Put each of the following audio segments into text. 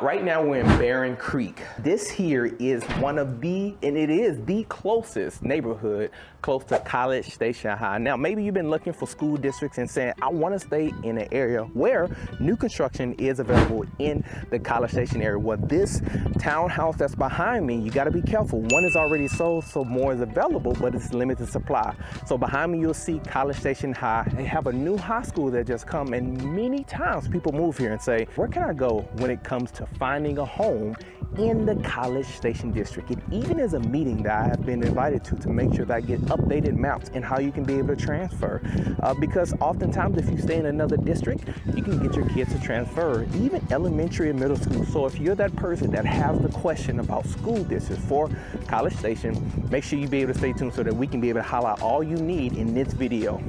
Right now we're in Barron Creek. This here is one of the, and it is the closest neighborhood close to College Station High. Now, maybe you've been looking for school districts and saying, I want to stay in an area where new construction is available in the College Station area. Well, this townhouse that's behind me, you got to be careful. One is already sold, so more is available, but it's limited supply. So behind me, you'll see College Station High. They have a new high school that just come, and many times people move here and say, where can I go when it comes to finding a home in the College Station district? It even is a meeting that I have been invited to make sure that I get updated maps and how you can be able to transfer. Because oftentimes if you stay in another district, you can get your kids to transfer, even elementary and middle school. So if you're that person that has the question about school districts for College Station, make sure you be able to stay tuned so that we can be able to highlight all you need in this video.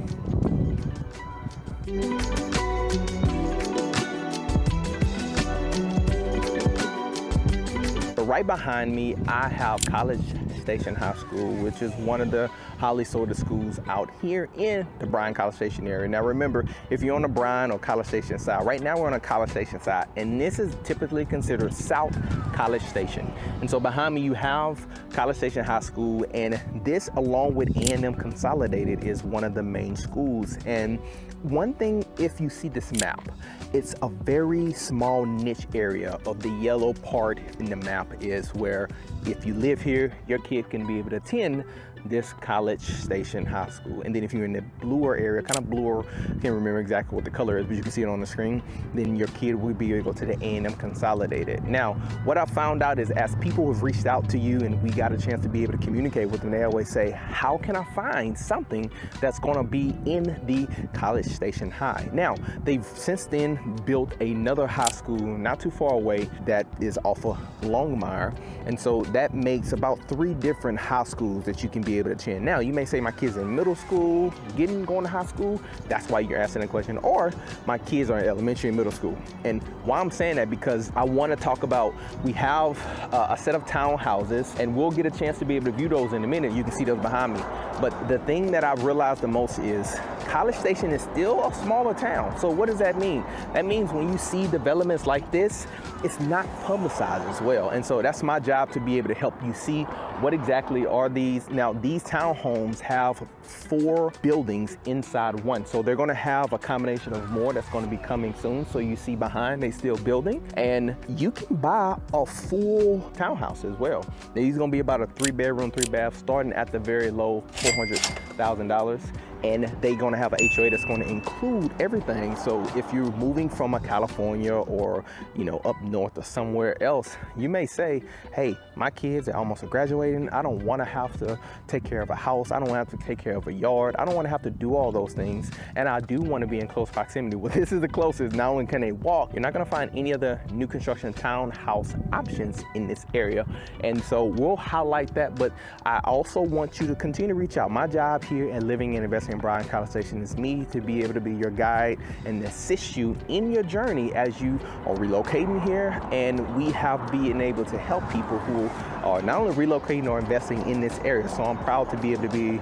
Right behind me, I have College Station High School, which is one of the highly sought schools out here in the Bryan-College Station area. Now remember, if you're on the Bryan or College Station side, right now we're on the College Station side, and this is typically considered South College Station. And so behind me you have College Station High School, and this along with A&M Consolidated is one of the main schools. And one thing, if you see this map, it's a very small niche area of the yellow part in the map is where if you live here, your kid can be able to attend this College Station High School. And then if you're in the bluer area, kind of bluer, can't remember exactly what the color is, but you can see it on the screen, then your kid will be able to go to the A&M Consolidated. Now, what I found out is as people have reached out to you and we got a chance to be able to communicate with them, they always say, how can I find something that's gonna be in the College Station High? Now, they've since then built another high school not too far away that is off of Longmire. And so that makes about 3 different high schools that you can be able to attend. Now, you may say my kids in middle school, going to high school. That's why you're asking the question. Or my kids are in elementary and middle school. And why I'm saying that, because I want to talk about, we have a set of townhouses, and we'll get a chance to be able to view those in a minute. You can see those behind me. But the thing that I've realized the most is College Station is still a smaller town. So what does that mean? That means when you see developments like this, it's not publicized as well. And so that's my job, to be able to help you see what exactly are these. Now, these townhomes have 4 buildings inside one. So they're gonna have a combination of more that's gonna be coming soon. So you see behind, they still building, and you can buy a full townhouse as well. These are gonna be about a 3-bedroom, 3-bath, starting at the very low $400,000. And they're gonna have an HOA that's gonna include everything. So if you're moving from a California or, you know, up north or somewhere else, you may say, hey, my kids are almost graduating. I don't wanna have to take care of a house. I don't wanna have to take care of a yard. I don't wanna have to do all those things. And I do wanna be in close proximity. Well, this is the closest. Not only can they walk, you're not gonna find any other new construction townhouse options in this area. And so we'll highlight that, but I also want you to continue to reach out. My job here at Living and Investing in Bryan-College Station is me to be able to be your guide and assist you in your journey as you are relocating here. And we have been able to help people who are not only relocating or investing in this area. So I'm proud to be able to be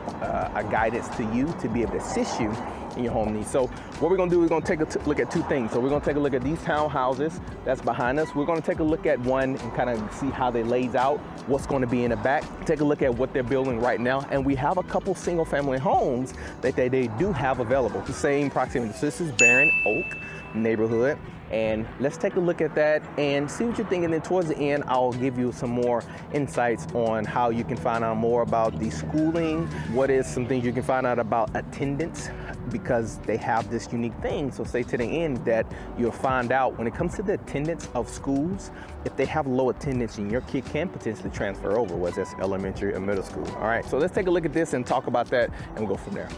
a guidance to you, to be able to assist you in your home needs. So what we're gonna do, we're gonna take a look at 2 things. So we're gonna take a look at these townhouses that's behind us. We're gonna take a look at one and kind of see how they lays out, what's gonna be in the back, take a look at what they're building right now. And we have a couple single family homes that they do have available, the same proximity. So this is Barron Oaks neighborhood. And let's take a look at that and see what you're thinking. Then towards the end, I'll give you some more insights on how you can find out more about the schooling, what is some things you can find out about attendance, because they have this unique thing. So stay to the end that you'll find out when it comes to the attendance of schools, if they have low attendance, and your kid can potentially transfer over, whether it's elementary or middle school. All right, so let's take a look at this and talk about that, and we'll go from there.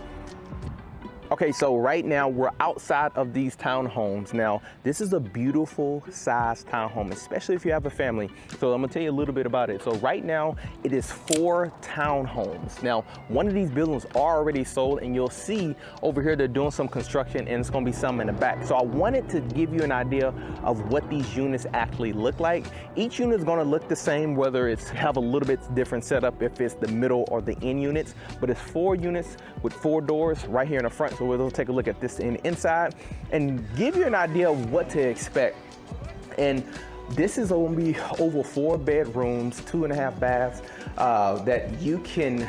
Okay, so right now we're outside of these townhomes. Now, this is a beautiful size townhome, especially if you have a family. So I'm gonna tell you a little bit about it. So right now, it is 4 townhomes. Now, one of these buildings are already sold, and you'll see over here they're doing some construction, and it's gonna be some in the back. So I wanted to give you an idea of what these units actually look like. Each unit is gonna look the same, whether it's have a little bit different setup if it's the middle or the end units, but it's 4 units with 4 doors right here in the front. So we'll take a look at this inside and give you an idea of what to expect. And this is gonna be over 4 bedrooms, 2.5 baths, that you can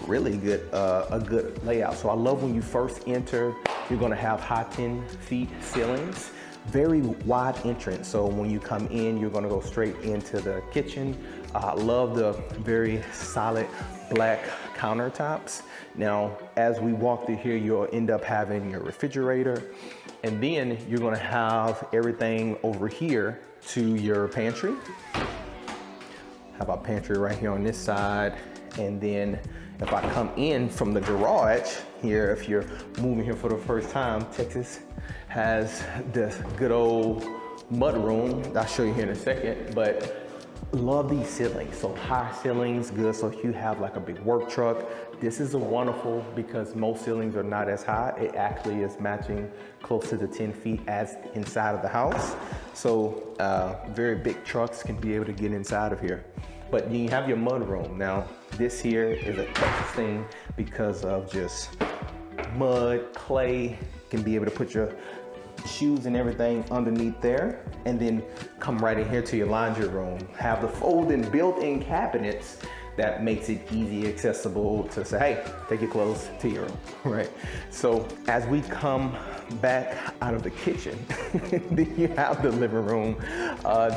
really get a good layout. So I love when you first enter, you're gonna have high 10 feet ceilings, very wide entrance. So when you come in, you're gonna go straight into the kitchen. I love the very solid black countertops. Now, as we walk through here, you'll end up having your refrigerator, and then you're gonna have everything over here to your pantry. Have our pantry right here on this side, and then if I come in from the garage here, if you're moving here for the first time, Texas has this good old mud room. I'll show you here in a second, but love these ceilings. So high ceilings, good. So if you have like a big work truck, this is a wonderful, because most ceilings are not as high. It actually is matching close to the 10 feet as inside of the house. So very big trucks can be able to get inside of here. But you have your mud room. Now, this here is a Texas thing because of just mud, clay, can be able to put your shoes and everything underneath there, and then come right in here to your laundry room. Have the folding built-in cabinets that makes it easy accessible to say, hey, take your clothes to your room, right? So as we come back out of the kitchen, then you have the living room.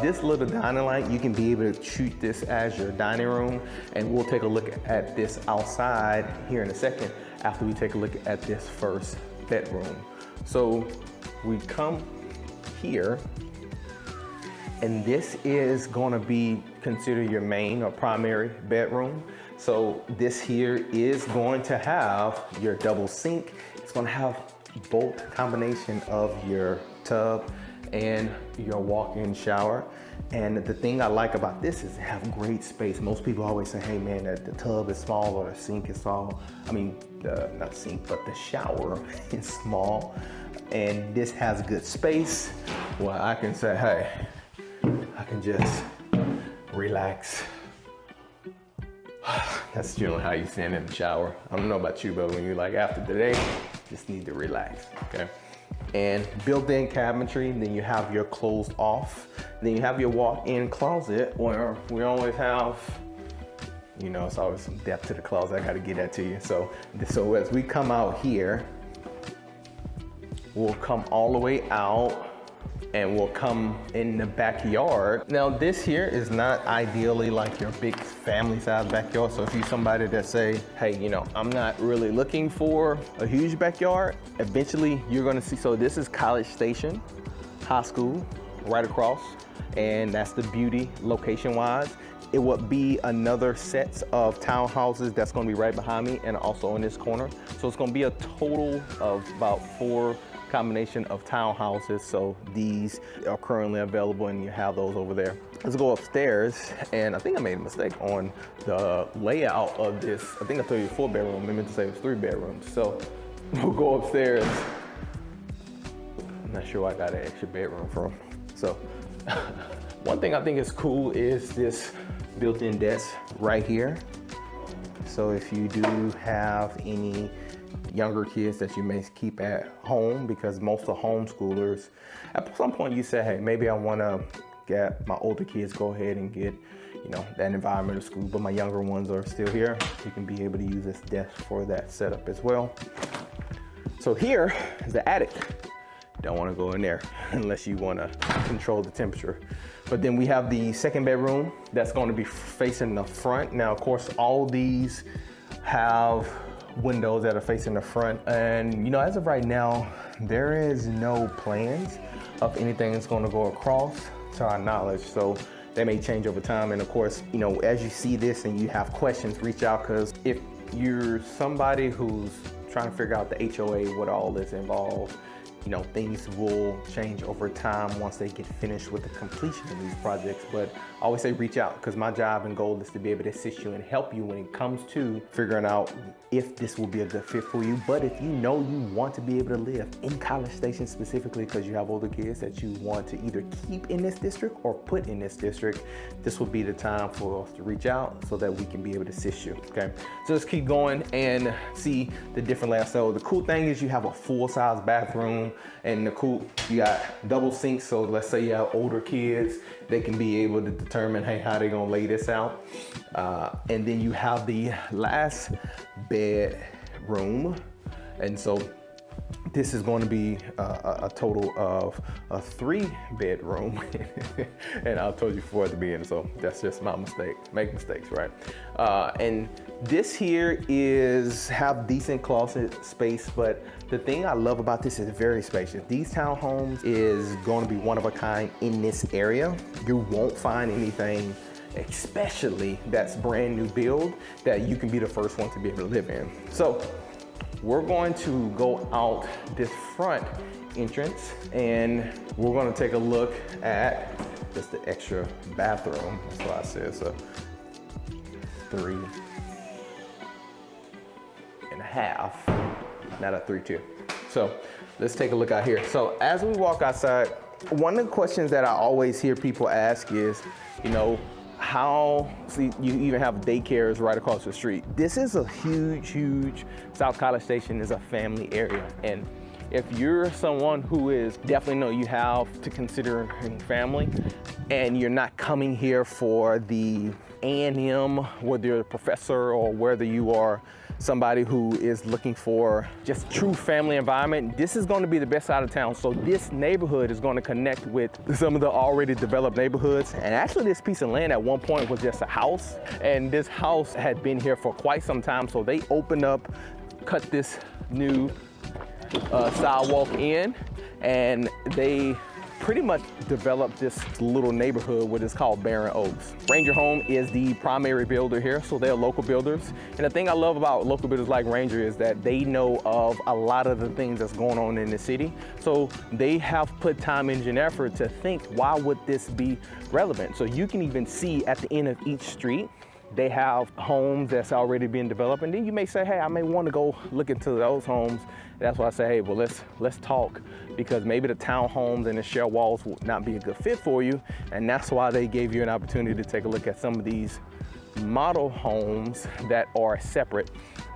This little dining light, you can be able to treat this as your dining room, and we'll take a look at this outside here in a second after we take a look at this first bedroom. So we come here, and this is gonna be considered your main or primary bedroom. So this here is going to have your double sink. It's gonna have both combination of your tub and your walk-in shower. And the thing I like about this is it have great space. Most people always say, hey man, the tub is small or the sink is small. I mean, not sink, but the shower is small. And this has good space where I can say, hey, I can just relax. That's generally how you stand in the shower. I don't know about you, but when you're like, after the day, just need to relax, okay? And built-in cabinetry, then you have your closed off. Then you have your walk-in closet where we always have, you know, it's always some depth to the closet. I gotta get that to you. So as we come out here, we'll come all the way out and we'll come in the backyard. Now this here is not ideally like your big family size backyard. So if you're somebody that say, hey, you know, I'm not really looking for a huge backyard, eventually you're gonna see, so this is College Station High School right across, and that's the beauty location wise. It would be another set of townhouses that's gonna be right behind me and also in this corner. So it's gonna be a total of about 4 combination of townhouses. So these are currently available and you have those over there. Let's go upstairs, and I think I made a mistake on the layout of this. I think I told you 4 bedroom, I meant to say it was 3 bedrooms. So we'll go upstairs. I'm not sure where I got an extra bedroom from. So one thing I think is cool is this built-in desk right here. So if you do have any younger kids that you may keep at home, because most of homeschoolers, at some point you say, hey, maybe I want to get my older kids, go ahead and get, you know, that environment of school, but my younger ones are still here. You can be able to use this desk for that setup as well. So here is the attic. Don't want to go in there unless you want to control the temperature. But then we have the second bedroom that's going to be facing the front. Now, of course, all these have windows that are facing the front, and you know, as of right now, there is no plans of anything that's going to go across to our knowledge. So they may change over time. And of course, you know, as you see this and you have questions, reach out, because if you're somebody who's trying to figure out the HOA, what all is involved, you know, things will change over time once they get finished with the completion of these projects. But I always say reach out, because my job and goal is to be able to assist you and help you when it comes to figuring out if this will be a good fit for you. But if you know you want to be able to live in College Station specifically because you have older kids that you want to either keep in this district or put in this district, this will be the time for us to reach out so that we can be able to assist you, okay? So let's keep going and see the different layouts. So the cool thing is you have a full-size bathroom. bathroom, and you got double sinks. So let's say you have older kids, they can be able to determine, hey, how they gonna lay this out. And then you have the last bedroom. And so this is going to be a total of a 3-bedroom. And I told you before at the beginning, so that's just my mistake. Make mistakes, right? And this here have decent closet space, but the thing I love about this is very spacious. These townhomes is going to be one of a kind in this area. You won't find anything, especially that's brand new build, that you can be the first one to be able to live in. So we're going to go out this front entrance, and we're going to take a look at just the extra bathroom. That's why I said it's a 3.5, not a 3.2. So let's take a look out here. So as we walk outside, one of the questions that I always hear people ask is, see, you even have daycares right across the street. This is a huge, South College Station is a family area. And if you're someone who is definitely you have to consider family, and you're not coming here for the A&M, whether you're a professor or whether you are somebody who is looking for just true family environment, this is going to be the best side of town. So this neighborhood is going to connect with some of the already developed neighborhoods. And actually this piece of land at one point was just a house, and this house had been here for quite some time. So they opened up, cut this new sidewalk in, and they pretty much developed this little neighborhood, what is called Barron Oaks. Ranger Home is the primary builder here, so they're local builders. And the thing I love about local builders like Ranger is that they know of a lot of the things that's going on in the city. So they have put time, energy, and effort to think, why would this be relevant? So you can even see at the end of each street, they have homes that's already been developed. And then you may say, hey, I may want to go look into those homes. That's why I say, hey, well, let's talk, because maybe the townhomes and the share walls will not be a good fit for you. And that's why they gave you an opportunity to take a look at some of these model homes that are separate.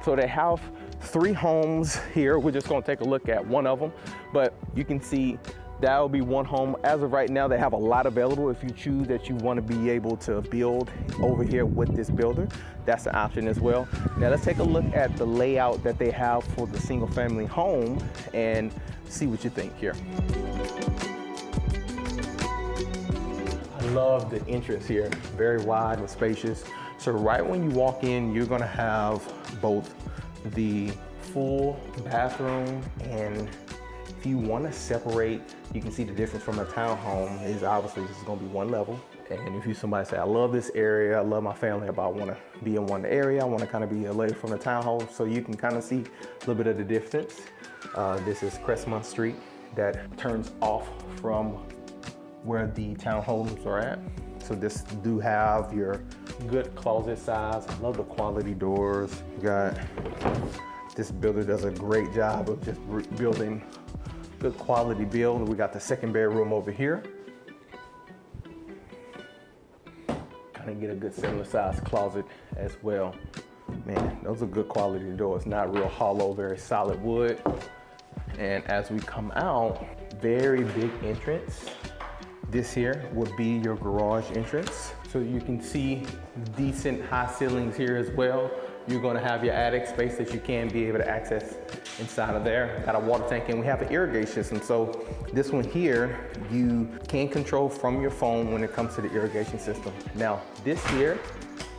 So they have 3 homes here. We're just going to take a look at one of them, but you can see that will be one home. As of right now, they have a lot available. If you choose that you want to be able to build over here with this builder, that's an option as well. Now let's take a look at the layout that they have for the single family home and see what you think here. I love the entrance here, very wide and spacious. So right when you walk in, you're gonna have both the full bathroom, and if you want to separate, you can see the difference from a townhome is obviously this is going to be one level. And if you somebody say, I love this area, I love my family, but I want to be in one area, I want to kind of be away from the townhome, so you can kind of see a little bit of the difference. This is Crestmont Street that turns off from where the townhomes are at. So this do have your good closet size. I love the quality doors. This builder does a great job of just building good quality build. We got the 2nd bedroom over here. Kind of get a good similar size closet as well. Man, those are good quality doors. Not real hollow, very solid wood. And as we come out, very big entrance. This here would be your garage entrance. So you can see decent high ceilings here as well. You're gonna have your attic space that you can be able to access inside of there. Got a water tank, and we have an irrigation system. So this one here, you can control from your phone when it comes to the irrigation system. Now, this here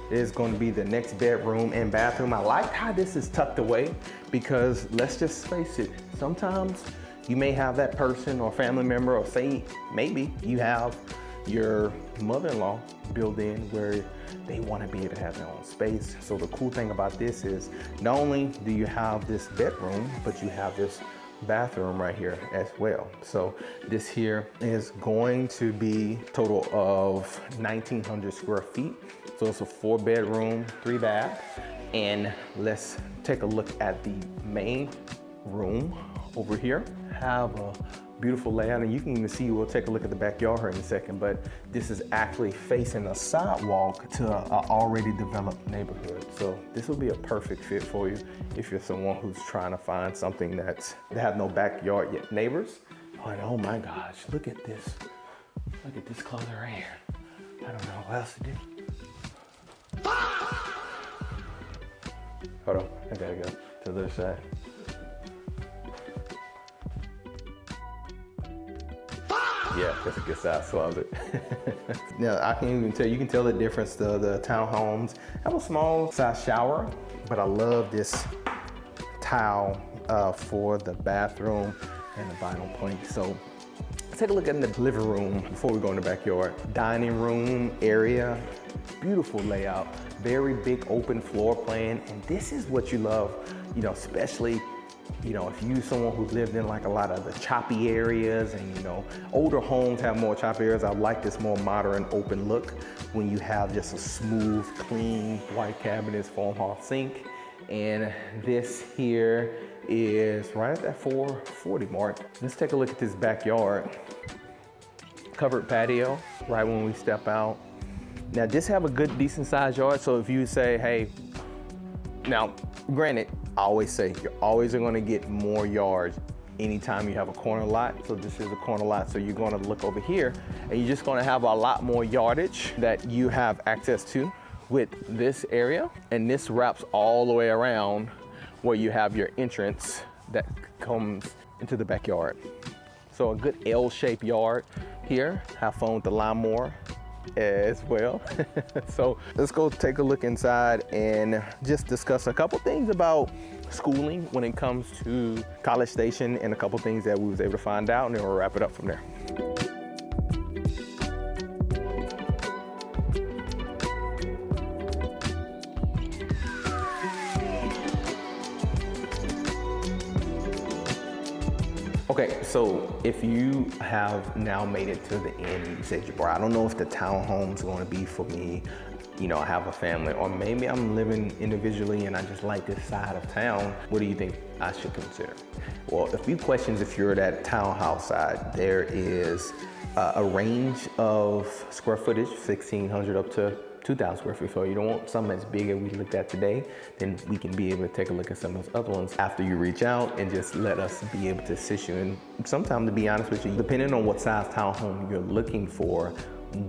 is going to be the next bedroom and bathroom. I like how this is tucked away, because let's just face it, sometimes you may have that person or family member, or say maybe you have your mother-in-law built in where they want to be able to have their own space. So the cool thing about this is not only do you have this bedroom, but you have this bathroom right here as well. So this here is going to be a total of 1,900 square feet. So it's a 4-bedroom, 3-bath. And let's take a look at the main room over here. Have a Beautiful layout, and you can even see, we'll take a look at the backyard here in a second, but this is actually facing a sidewalk to an already developed neighborhood. So this will be a perfect fit for you if you're someone who's trying to find something that have no backyard yet neighbors. And oh my gosh, look at this. Look at this closet right here. I don't know what else to do. Hold on, I gotta go to the other side. Yeah, that's a good size closet. Now, I can even tell, you can tell the difference. The townhomes have a small size shower, but I love this tile for the bathroom and the vinyl plank. So let's take a look at the living room before we go in the backyard. Dining room area, beautiful layout, very big open floor plan. And this is what you love, you know, especially if you're someone who's lived in like a lot of the choppy areas, and older homes have more choppy areas. I like this more modern open look when you have just a smooth, clean white cabinets, farmhouse sink. And this here is right at that 440 mark. Let's take a look at this backyard. Covered patio right when we step out. Now this have a good decent sized yard. So if you say, hey, now granted, I always say you're always gonna get more yards anytime you have a corner lot. So this is a corner lot, so you're gonna look over here and you're just gonna have a lot more yardage that you have access to with this area. And this wraps all the way around where you have your entrance that comes into the backyard. So a good L-shaped yard here. Have fun with the lawnmower as well. So let's go take a look inside and just discuss a couple things about schooling when it comes to College Station, and a couple things that we was able to find out, and then we'll wrap it up from there. Okay, so if you have now made it to the end and you say, Jabbar, I don't know if the townhome's going to be for me. I have a family, or maybe I'm living individually and I just like this side of town. What do you think I should consider? Well, a few questions. If you're that townhouse side, there is a range of square footage, 1,600 up to 2,000 square feet. So you don't want something that's big that we looked at today, then we can be able to take a look at some of those other ones after you reach out and just let us be able to assist you. And sometimes, to be honest with you, depending on what size townhome you're looking for,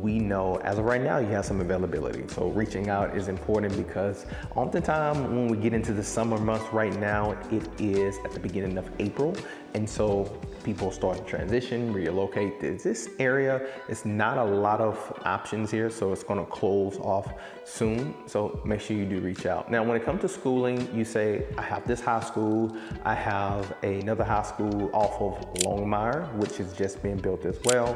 we know as of right now you have some availability. So reaching out is important, because oftentimes when we get into the summer months right now, it is at the beginning of April. And so people start to transition, relocate. This area is not a lot of options here, so it's gonna close off soon. So make sure you do reach out. Now, when it comes to schooling, you say, I have this high school, I have another high school off of Longmire, which is just being built as well,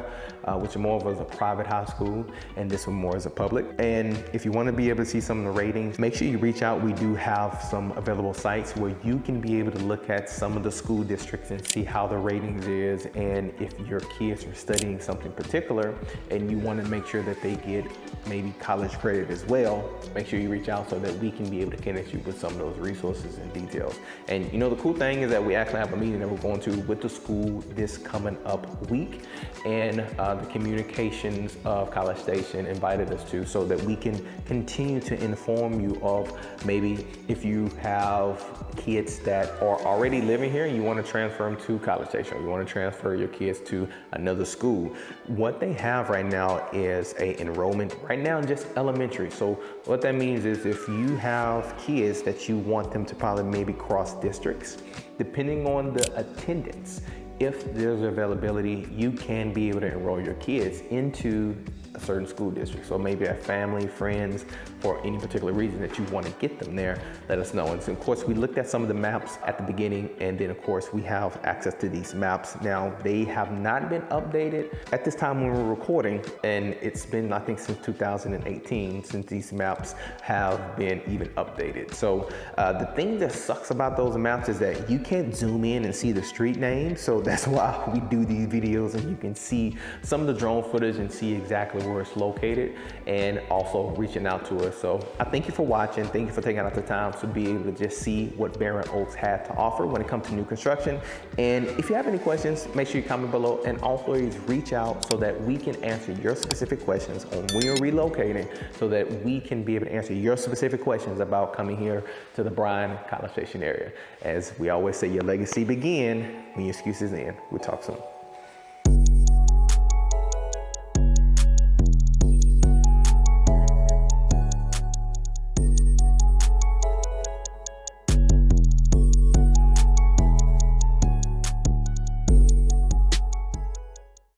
which more of a private high school, and this one more as a public. And if you wanna be able to see some of the ratings, make sure you reach out. We do have some available sites where you can be able to look at some of the school districts and see how the ratings is, and if your kids are studying something particular and you want to make sure that they get maybe college credit as well, make sure you reach out so that we can be able to connect you with some of those resources and details. And the cool thing is that we actually have a meeting that we're going to with the school this coming up week, and the communications of College Station invited us to, so that we can continue to inform you of maybe if you have kids that are already living here and you want to transfer them to College Station, or you want to transfer your kids to another school. What they have right now is a enrollment right now in just elementary. So what that means is if you have kids that you want them to probably maybe cross districts, depending on the attendance, if there's availability, you can be able to enroll your kids into a certain school district. So maybe a family, friends, for any particular reason that you want to get them there, let us know. And so, of course, we looked at some of the maps at the beginning, and then of course we have access to these maps. Now, they have not been updated at this time when we're recording, and it's been, I think, since 2018 since these maps have been even updated. So the thing that sucks about those maps is that you can't zoom in and see the street names. So that's why we do these videos, and you can see some of the drone footage and see exactly exactly where it's located, and also reaching out to us. So I thank you for watching. Thank you for taking out the time to be able to just see what Barron Oaks had to offer when it comes to new construction. And if you have any questions, make sure you comment below, and also reach out so that we can answer your specific questions on when you're relocating, so that we can be able to answer your specific questions about coming here to the Bryan-College Station area. As we always say, your legacy begins when your excuses end. We'll talk soon.